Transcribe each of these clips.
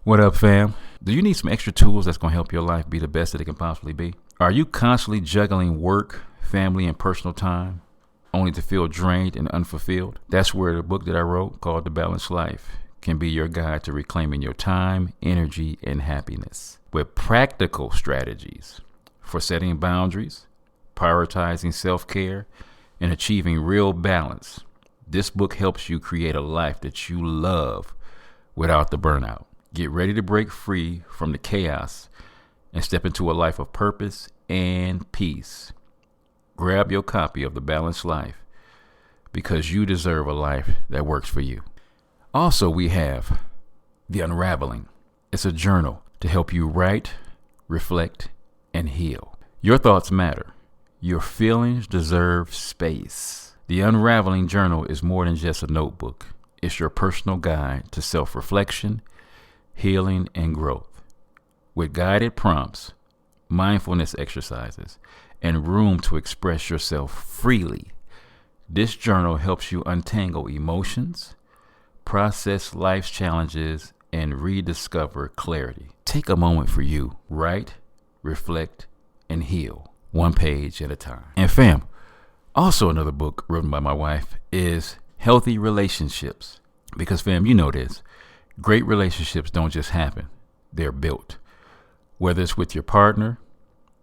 What up, fam? Do you need some extra tools that's going to help your life be the best that it can possibly be? Are you constantly juggling work, family, and personal time only to feel drained and unfulfilled? That's where the book that I wrote called The Balanced Life can be your guide to reclaiming your time, energy, and happiness with practical strategies for setting boundaries, prioritizing self-care, and achieving real balance. This book helps you create a life that you love without the burnout. Get ready to break free from the chaos and step into a life of purpose and peace. Grab your copy of The Balanced Life because you deserve a life that works for you. Also, we have The Unraveling. It's a journal to help you write, reflect, and heal. Your thoughts matter. Your feelings deserve space. The Unraveling Journal is more than just a notebook. It's your personal guide to self-reflection, healing, and growth. With guided prompts, mindfulness exercises, and room to express yourself freely, this journal helps you untangle emotions, process life's challenges, and rediscover clarity. Take a moment for you. Write, reflect, and heal, one page at a time. And fam, also another book written by my wife is Healthy Relationships. Because fam, you know this. Great relationships don't just happen. They're built. Whether it's with your partner,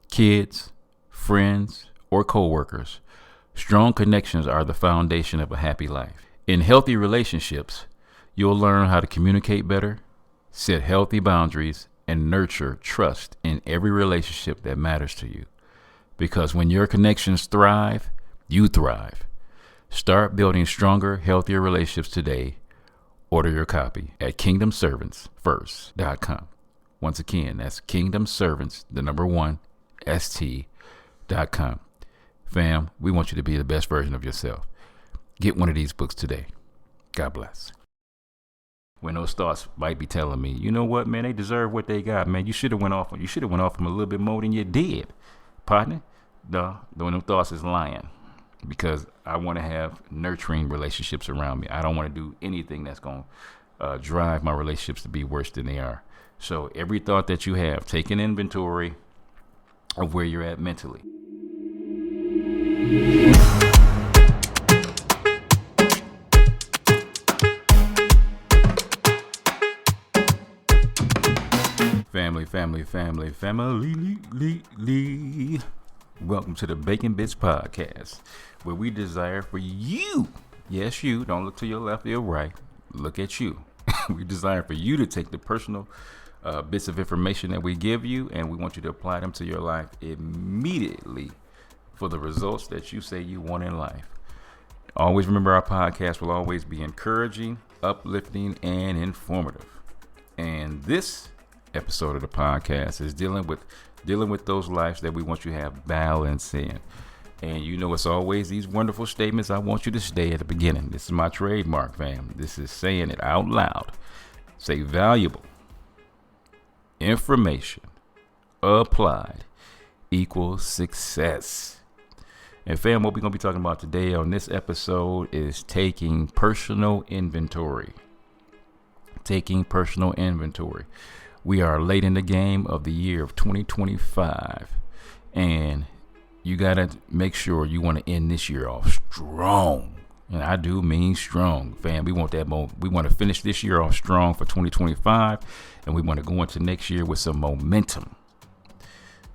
kids, friends, or coworkers, strong connections are the foundation of a happy life. In healthy relationships, you'll learn how to communicate better, set healthy boundaries, and nurture trust in every relationship that matters to you. Because when your connections thrive, you thrive. Start building stronger, healthier relationships today. Order your copy at kingdomservantsfirst.com. Once again, that's kingdomservants1st.com. Fam, we want you to be the best version of yourself. Get one of these books today. God bless. When those thoughts might be telling me, you know what, man, they deserve what they got, man. You should have went off them a little bit more than you did, partner. No, them thoughts is lying. Because I want to have nurturing relationships around me. I don't want to do anything that's going to drive my relationships to be worse than they are. So every thought that you have, take an inventory of where you're at mentally. Family. Welcome to the Bacon Bits Podcast, where we desire for you, yes you, don't look to your left or your right, look at you. We desire for you to take the personal bits of information that we give you, and we want you to apply them to your life immediately for the results that you say you want in life. Always remember, our podcast will always be encouraging, uplifting, and informative. And this episode of the podcast is dealing with those lives that we want you to have balance in. And you know, it's always these wonderful statements I want you to say at the beginning. This is my trademark, fam. This is saying it out loud. Say valuable information applied equals success. And fam, what we're going to be talking about today on this episode is taking personal inventory. We are late in the game of the year of 2025, and you got to make sure you want to end this year off strong. And I do mean strong, fam. We want that we want to finish this year off strong for 2025, and we want to go into next year with some momentum.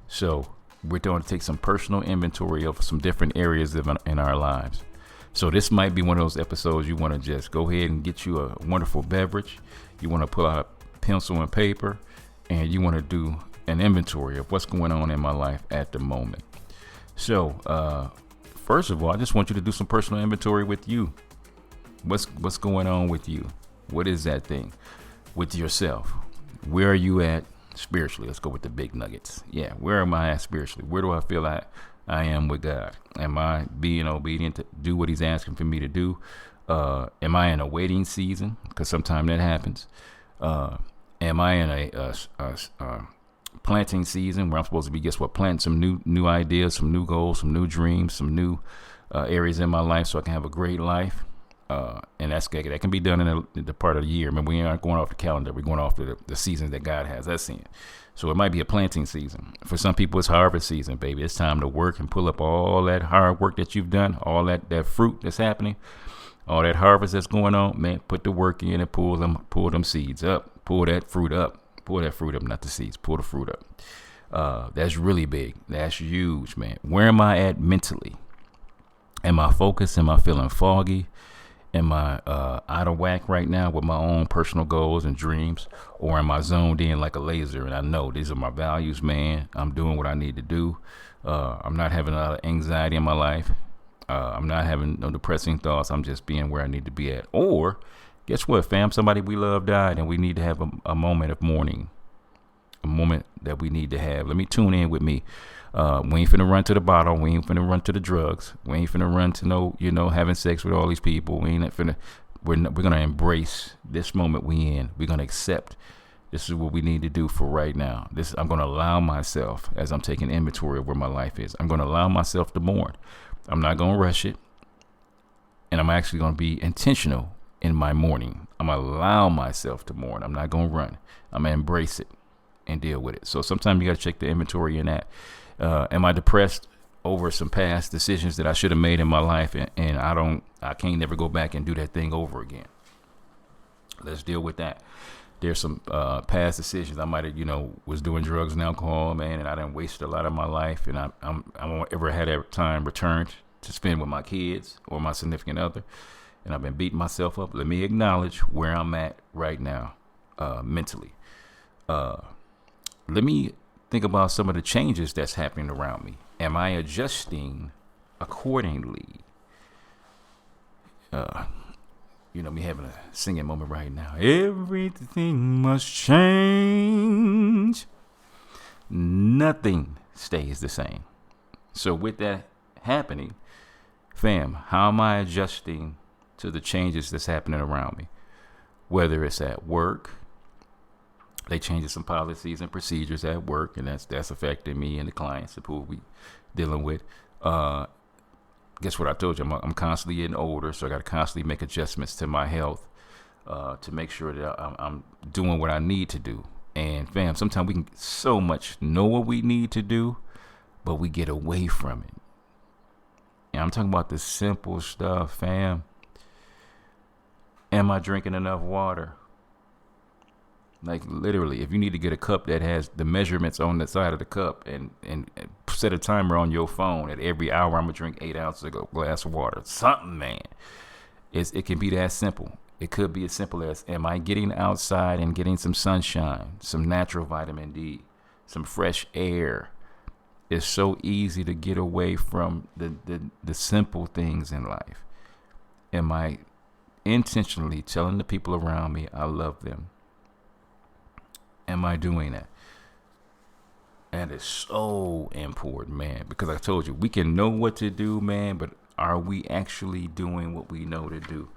So we're going to take some personal inventory of some different areas in our lives. So this might be one of those episodes you want to just go ahead and get you a wonderful beverage. You want to pull out a pencil and paper, and you want to do an inventory of what's going on in my life at the moment. So first of all, I just want you to do some personal inventory with you. What's going on with you? What is that thing with yourself? Where are you at spiritually? Let's go with the big nuggets. Yeah, where am I at spiritually? Where do I feel I am with God? Am I being obedient to do what he's asking for me to do? Am I in a waiting season? Because sometimes that happens. Am I in a planting season where I'm supposed to be, planting some new ideas, some new goals, some new dreams, some new areas in my life so I can have a great life? And that can be done in the part of the year. I mean, we aren't going off the calendar. We're going off the seasons that God has us in. So it might be a planting season. For some people, it's harvest season, baby. It's time to work and pull up all that hard work that you've done, all that fruit that's happening, all that harvest that's going on. Man, put the work in and pull them seeds up. Pull that fruit up. Pull that fruit up, not the seeds. Pull the fruit up. That's really big. That's huge, man. Where am I at mentally? Am I focused? Am I feeling foggy? Am I out of whack right now with my own personal goals and dreams? Or am I zoned in like a laser and I know these are my values, man? I'm doing what I need to do. I'm not having a lot of anxiety in my life. I'm not having no depressing thoughts. I'm just being where I need to be at. Or guess what, fam? Somebody we love died and we need to have a moment of mourning. A moment that we need to have. Let me tune in with me. We ain't finna run to the bottle. We ain't finna run to the drugs. We ain't finna run to having sex with all these people. We're gonna embrace this moment we in. We're gonna accept this is what we need to do for right now. I'm gonna allow myself, as I'm taking inventory of where my life is, I'm gonna allow myself to mourn. I'm not gonna rush it. And I'm actually gonna be intentional in my mourning. I'm gonna allow myself to mourn. I'm not gonna run. I'm gonna embrace it and deal with it. So sometimes you gotta check the inventory in that. Am I depressed over some past decisions that I should have made in my life, and I can't never go back and do that thing over again? Let's deal with that. There's some past decisions I might have, was doing drugs and alcohol, man, and I done wasted a lot of my life, and I won't ever had that time returned to spend with my kids or my significant other, and I've been beating myself up. Let me acknowledge where I'm at right now, mentally. Let me think about some of the changes that's happening around me. Am I adjusting accordingly? Me having a singing moment right now. Everything must change. Nothing stays the same. So with that happening, fam, how am I adjusting to the changes that's happening around me? Whether it's at work, they changing some policies and procedures at work, and that's affecting me and the clients who we dealing with. Guess what I told you? I'm constantly getting older, so I got to constantly make adjustments to my health to make sure that I'm doing what I need to do. And fam, sometimes we can so much know what we need to do, but we get away from it. And I'm talking about the simple stuff, fam. Am I drinking enough water? Like literally, if you need to get a cup that has the measurements on the side of the cup and set a timer on your phone at every hour, I'm going to drink 8 ounces of a glass of water. Something, man. It can be that simple. It could be as simple as, am I getting outside and getting some sunshine, some natural vitamin D, some fresh air? It's so easy to get away from the simple things in life. Am I intentionally telling the people around me I love them? Am I doing that? And it's so important, man, because I told you, we can know what to do, man, but are we actually doing what we know to do?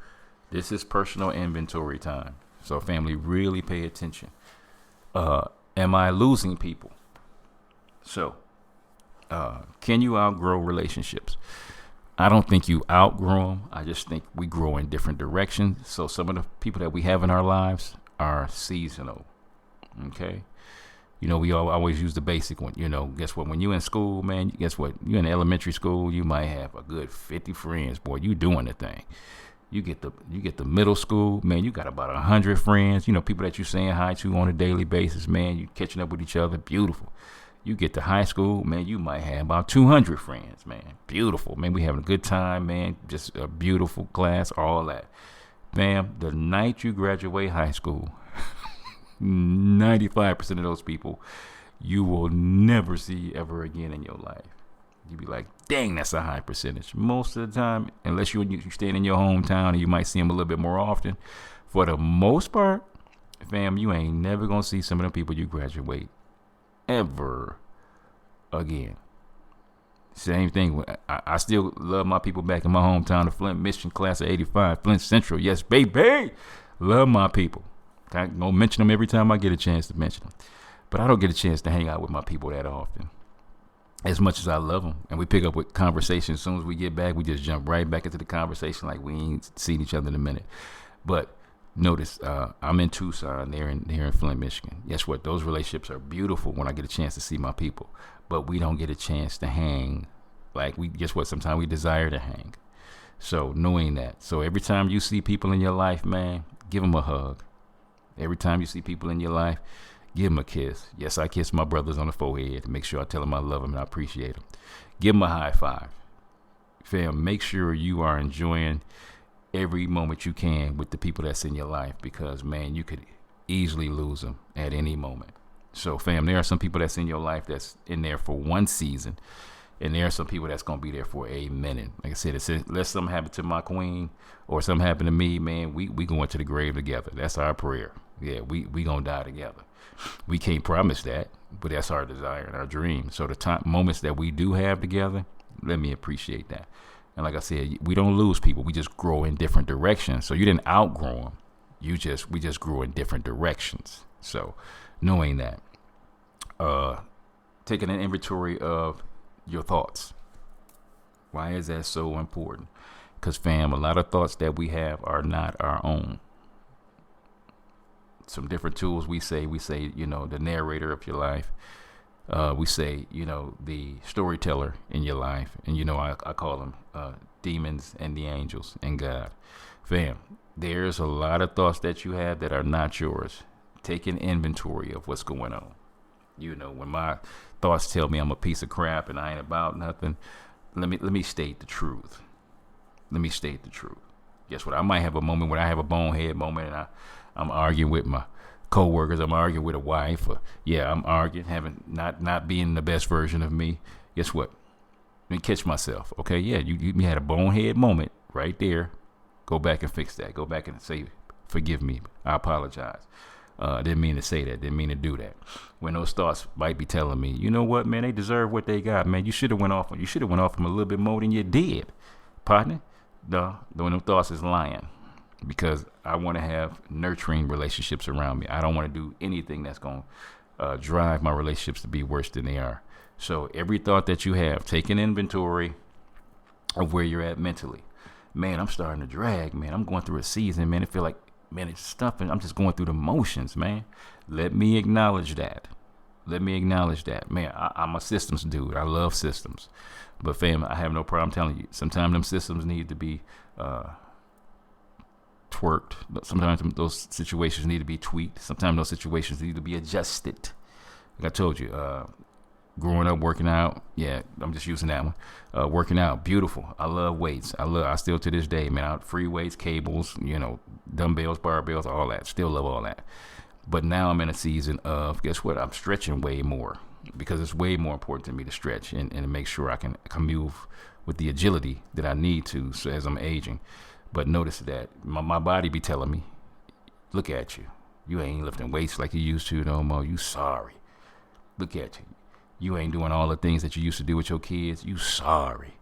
This is personal inventory time. So family, really pay attention. Am I losing people? So, can you outgrow relationships? I don't think you outgrow them. I just think we grow in different directions. So some of the people that we have in our lives are seasonal. Okay. We always use the basic one. Guess what? When you in school, man, guess what? You in elementary school, you might have a good 50 friends. Boy, you doing the thing. You get the middle school, man, you got about 100 friends. People that you saying hi to on a daily basis, man. You catching up with each other. Beautiful. You get to high school, man, you might have about 200 friends, man. Beautiful. Man, we having a good time, man. Just a beautiful class, all that. Fam, the night you graduate high school, 95% of those people you will never see ever again in your life. You be like, dang, that's a high percentage. Most of the time, unless you're staying in your hometown and you might see them a little bit more often, for the most part, fam, you ain't never gonna see some of the people you graduate ever again. Same thing. I still love my people back in my hometown, the Flint, Michigan, class of 85, Flint Central. Yes, baby. Love my people. I gonna mention them every time I get a chance to mention them, but I don't get a chance to hang out with my people that often. as much as I love them, and we pick up with conversation. As soon as we get back, we just jump right back into the conversation like we ain't seen each other in a minute. But notice, I'm in Tucson, here in Flint, Michigan. Guess what? Those relationships are beautiful when I get a chance to see my people, but we don't get a chance to hang like guess what? Sometimes we desire to hang. So knowing that, so every time you see people in your life, man, give them a hug. Every time you see people in your life, give them a kiss. Yes, I kiss my brothers on the forehead to make sure I tell them I love them and I appreciate them. Give them a high five. Fam, make sure you are enjoying every moment you can with the people that's in your life, because, man, you could easily lose them at any moment. So, fam, there are some people that's in your life that's in there for one season, and there are some people that's going to be there for a minute. Like I said, unless something happen to my queen or something happen to me, man, we going to the grave together. That's our prayer. Yeah, we going to die together. We can't promise that, but that's our desire and our dream. So the moments that we do have together, let me appreciate that. And like I said, we don't lose people. We just grow in different directions. So you didn't outgrow them. We just grew in different directions. So knowing that, taking an inventory of your thoughts. Why is that so important? Because, fam, a lot of thoughts that we have are not our own. Some different tools we say, the narrator of your life. We say, the storyteller in your life. And, I call them demons and the angels and God. Fam, there's a lot of thoughts that you have that are not yours. Take an inventory of what's going on. When my thoughts tell me I'm a piece of crap and I ain't about nothing, let me state the truth. Guess what? I might have a moment when I have a bonehead moment and I'm arguing with my coworkers. I'm arguing with a wife. I'm arguing, not being the best version of me. Guess what? Let me catch myself. Okay, yeah, you had a bonehead moment right there. Go back and fix that. Go back and say, forgive me. I apologize. Didn't mean to say that. Didn't mean to do that. When those thoughts might be telling me, you know what, man, they deserve what they got, man. You should have went off them a little bit more than you did, partner. No, those thoughts is lying, because I want to have nurturing relationships around me. I don't want to do anything that's going to drive my relationships to be worse than they are. So every thought that you have, take an inventory of where you're at mentally. Man, I'm starting to drag, man. I'm going through a season, man. It feel like, man, it's stuffing. I'm just going through the motions, man. Let me acknowledge that. Man, I'm a systems dude. I love systems. But, fam, I have no problem telling you, sometimes them systems need to be twerked. Sometimes those situations need to be tweaked. Sometimes those situations need to be adjusted. Like I told you, growing up, working out. Yeah, I'm just using that one. Working out, beautiful. I love weights. I still to this day, man, free weights, cables, dumbbells, barbells, all that. Still love all that. But now I'm in a season of, guess what? I'm stretching way more, because it's way more important to me to stretch and to make sure I can move with the agility that I need to, so as I'm aging. But notice that my body be telling me, look at you. You ain't lifting weights like you used to no more. You sorry. Look at you. You ain't doing all the things that you used to do with your kids. You sorry.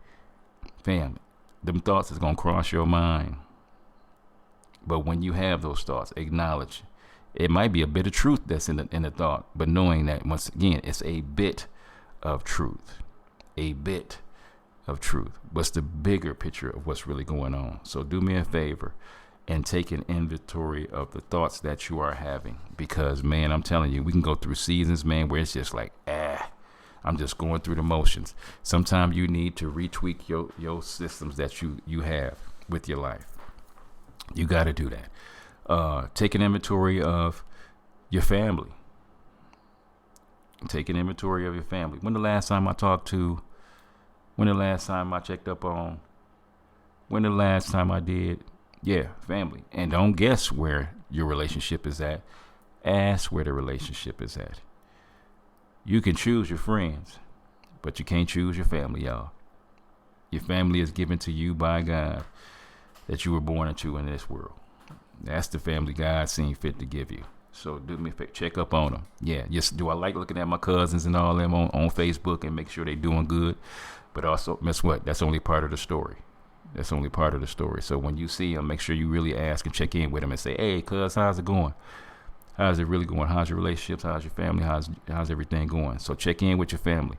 Fam, them thoughts is going to cross your mind. But when you have those thoughts, acknowledge it might be a bit of truth that's in the thought, but knowing that, once again, it's a bit of truth. What's the bigger picture of what's really going on? So do me a favor and take an inventory of the thoughts that you are having, because, man, I'm telling you, we can go through seasons, man, where it's just like, I'm just going through the motions. Sometimes you need to retweak your systems that you have with your life. You got to do that. Take an inventory of your family. Take an inventory of your family. When the last time I talked to? When the last time I checked up on? When the last time I did? Yeah, family. And don't guess where your relationship is at. Ask where the relationship is at. You can choose your friends, but you can't choose your family, y'all. Your family is given to you by God, that you were born into in this world. That's the family God seen fit to give you. So do me a favor, check up on them. Yeah, just do I like looking at my cousins and all them on Facebook and make sure they doing good. But also, guess what? That's only part of the story. So when you see them, make sure you really ask and check in with them and say, hey, cuz, how's it going? How's it really going? How's your relationships? How's your family? How's everything going? So check in with your family.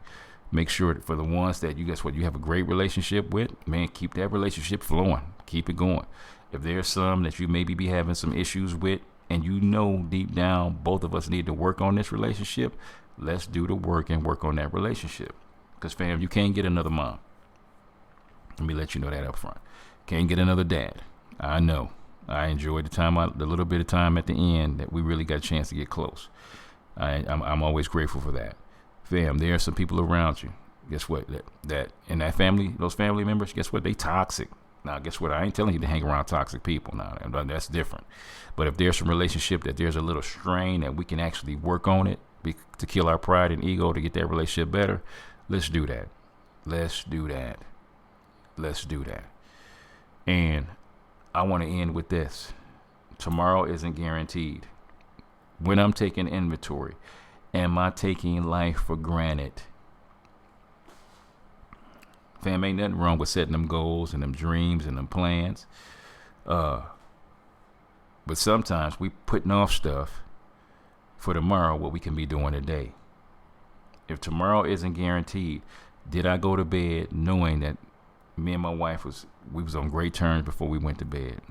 Make sure that for the ones that you have a great relationship with, man, keep that relationship flowing. Keep it going. If there's some that you maybe be having some issues with, and you know deep down both of us need to work on this relationship, let's do the work and work on that relationship. Because, fam, you can't get another mom. Let me let you know that up front. Can't get another dad. I know. I enjoyed the little bit of time at the end that we really got a chance to get close. I'm always grateful for that. Fam, there are some people around you. Guess what? That in that family, those family members, guess what? They toxic. Now, guess what? I ain't telling you to hang around toxic people. Now, that's different. But if there's some relationship that there's a little strain that we can actually work on it to kill our pride and ego to get that relationship better, let's do that. Let's do that. Let's do that. And I want to end with this. Tomorrow isn't guaranteed. When I'm taking inventory, am I taking life for granted? Fam, ain't nothing wrong with setting them goals and them dreams and them plans. But sometimes we putting off stuff for tomorrow what we can be doing today. If tomorrow isn't guaranteed, did I go to bed knowing that me and my wife was on great terms before we went to bed?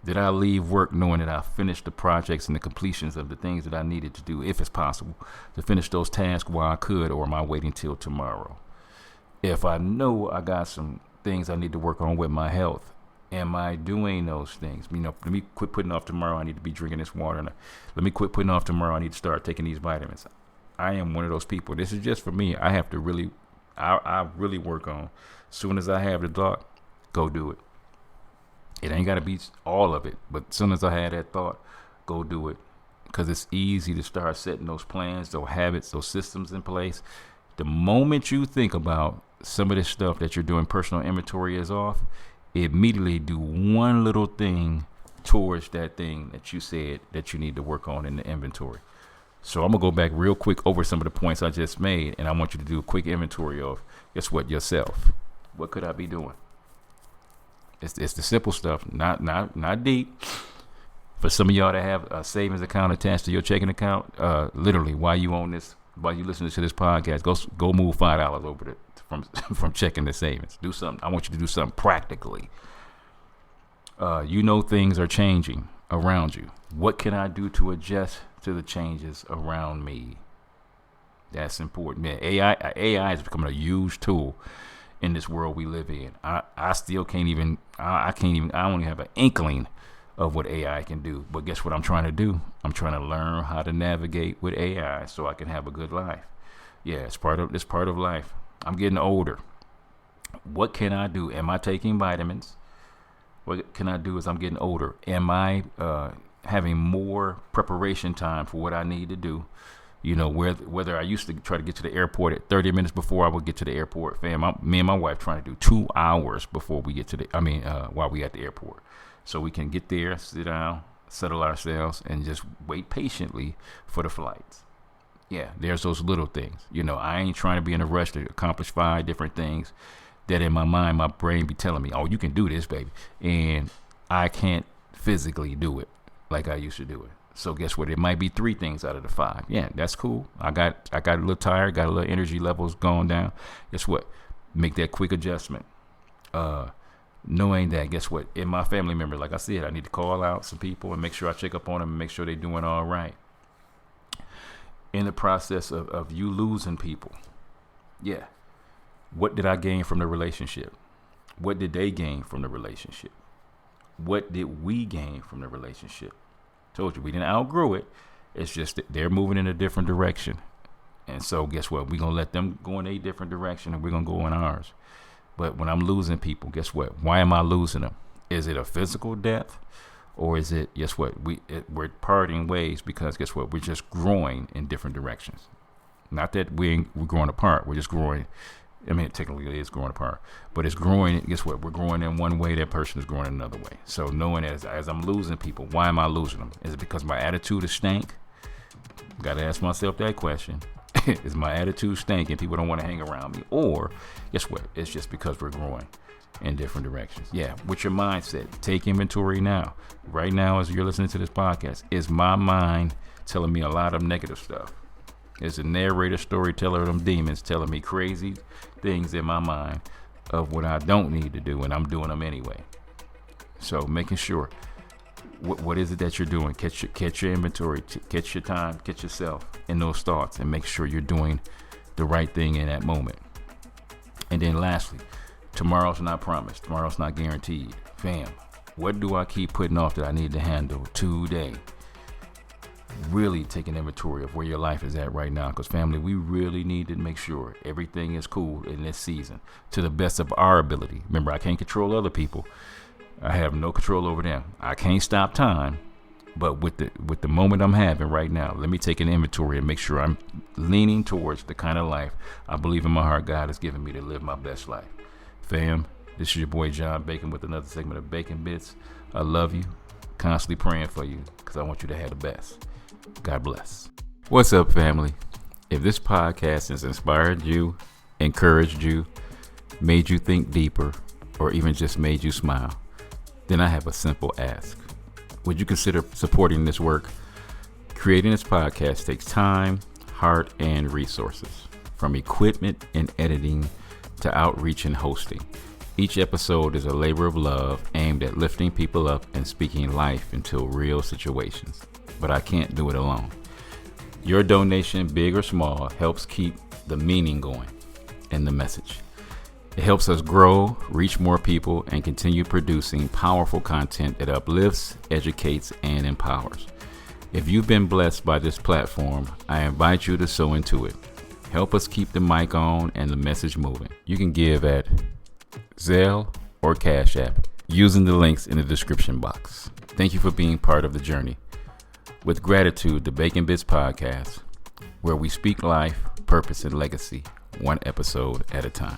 Did I leave work knowing that I finished the projects and the completions of the things that I needed to do, if it's possible, to finish those tasks while I could, or am I waiting till tomorrow? If I know I got some things I need to work on with my health, am I doing those things? Let me quit putting off tomorrow. I need to be drinking this water. Let me quit putting off tomorrow. I need to start taking these vitamins. I am one of those people. This is just for me. I have to really, I really work on. As soon as I have the thought, go do it. It ain't got to be all of it, but as soon as I had that thought, go do it. Because it's easy to start setting those plans, those habits, those systems in place. The moment you think about some of this stuff that you're doing personal inventory is off, immediately do one little thing towards that thing that you said that you need to work on in the inventory. So I'm going to go back real quick over some of the points I just made, and I want you to do a quick inventory of, guess what, yourself. What could I be doing? It's the simple stuff, not deep. For some of y'all that have a savings account attached to your checking account, literally, while you listening to this podcast, go move $5 over from checking the savings. Do something. I want you to do something practically. Things are changing around you. What can I do to adjust to the changes around me? That's important, man. AI is becoming a huge tool in this world we live in. I still can't even. I only have an inkling of what AI can do. But guess what I'm trying to do? I'm trying to learn how to navigate with AI so I can have a good life. Yeah, it's part of life. I'm getting older. What can I do? Am I taking vitamins? What can I do as I'm getting older? Am I having more preparation time for what I need to do? Whether I used to try to get to the airport at 30 minutes before I would get to the airport. Fam, me and my wife trying to do 2 hours before we get to while we at the airport. So we can get there, sit down, settle ourselves, and just wait patiently for the flights. Yeah, there's those little things. I ain't trying to be in a rush to accomplish 5 different things that in my mind, my brain be telling me, oh, you can do this, baby. And I can't physically do it like I used to do it. So guess what? It might be 3 things out of the 5. Yeah, that's cool. I got a little tired, got a little energy levels going down. Guess what? Make that quick adjustment. Knowing that, guess what? In my family member, like I said, I need to call out some people and make sure I check up on them and make sure they're doing all right. In the process of you losing people, yeah. What did I gain from the relationship? What did they gain from the relationship? What did we gain from the relationship? Told you, we didn't outgrow it. It's just that they're moving in a different direction. And so guess what? We're going to let them go in a different direction and we're going to go in ours. But when I'm losing people, guess what? Why am I losing them? Is it a physical death? Or is it, guess what? We're parting ways because guess what? We're just growing in different directions. Not that we're growing apart. We're just growing. I mean, technically it is growing apart, but it's growing. Guess what? We're growing in one way. That person is growing another way. So knowing as I'm losing people, why am I losing them? Is it because my attitude is stank? Got to ask myself that question. Is my attitude stank and people don't want to hang around me? Or guess what? It's just because we're growing in different directions. Yeah. What's your mindset? Take inventory now. Right now, as you're listening to this podcast, is my mind telling me a lot of negative stuff? It's a narrator, storyteller of them demons telling me crazy things in my mind of what I don't need to do, and I'm doing them anyway. So making sure, what is it that you're doing? Catch your inventory, catch your time, catch yourself in those thoughts, and make sure you're doing the right thing in that moment. And then lastly, tomorrow's not promised. Tomorrow's not guaranteed. Fam, what do I keep putting off that I need to handle today? Really take an inventory of where your life is at right now, because family, we really need to make sure everything is cool in this season to the best of our ability. Remember, I can't control other people. I have no control over them. I can't stop time, but with the moment I'm having right now, let me take an inventory and make sure I'm leaning towards the kind of life I believe in my heart God has given me to live my best life. Fam, this is your boy John Bacon with another segment of Bacon Bits. I love you, constantly praying for you, because I want you to have the best. God bless. What's up, family? If this podcast has inspired you, encouraged you, made you think deeper, or even just made you smile, then I have a simple ask. Would you consider supporting this work? Creating this podcast takes time, heart, and resources, from equipment and editing to outreach and hosting. Each episode is a labor of love aimed at lifting people up and speaking life into real situations. But I can't do it alone. Your donation, big or small, helps keep the meaning going and the message. It helps us grow, reach more people, and continue producing powerful content that uplifts, educates, and empowers. If you've been blessed by this platform, I invite you to sow into it. Help us keep the mic on and the message moving. You can give at Zelle or Cash App using the links in the description box. Thank you for being part of the journey. With gratitude, the Bacon Bits Podcast, where we speak life, purpose, and legacy, one episode at a time.